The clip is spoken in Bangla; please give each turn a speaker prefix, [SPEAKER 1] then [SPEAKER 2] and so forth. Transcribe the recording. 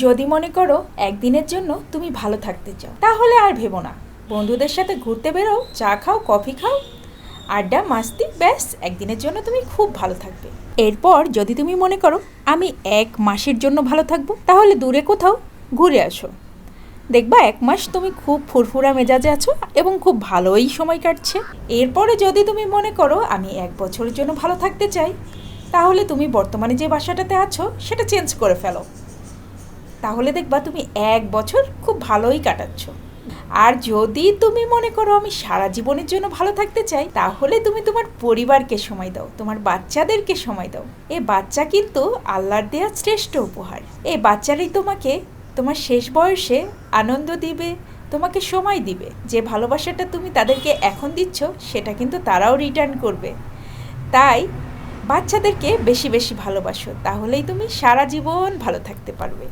[SPEAKER 1] যদি মনে করো একদিনের জন্য তুমি ভালো থাকতে চাও, তাহলে আর ভেবো না, বন্ধুদের সাথে ঘুরতে বেরো, চা খাও, কফি খাও, আড্ডা মাস্তি, ব্যাস একদিনের জন্য তুমি খুব ভালো থাকবে। এরপর যদি তুমি মনে করো আমি 1 মাসের জন্য ভালো থাকবো, তাহলে দূরে কোথাও ঘুরে আসো। দেখবা 1 মাস তুমি খুব ফুরফুরা মেজাজে আছো এবং খুব ভালোই সময় কাটছে। এরপরে যদি তুমি মনে করো আমি 1 বছরের জন্য ভালো থাকতে চাই, তাহলে তুমি বর্তমানে যে বাসাটাতে আছো সেটা চেঞ্জ করে ফেলো। তাহলে দেখবা তুমি 1 বছর খুব ভালোই কাটাচ্ছ। আর যদি তুমি মনে করো আমি সারা জীবনের জন্য ভালো থাকতে চাই, তাহলে তুমি তোমার পরিবারকে সময় দাও, তোমার বাচ্চাদেরকে সময় দাও। এই বাচ্চা কিন্তু আল্লাহর দেয়া শ্রেষ্ঠ উপহার। এই বাচ্চারাই তোমাকে তোমার শেষ বয়সে আনন্দ দিবে, তোমাকে সময় দিবে। যে ভালোবাসাটা তুমি তাদেরকে এখন দিচ্ছ সেটা কিন্তু তারাও রিটার্ন করবে। তাই বাচ্চাদেরকে বেশি বেশি ভালোবাসো, তাহলেই তুমি সারা জীবন ভালো থাকতে পারবে।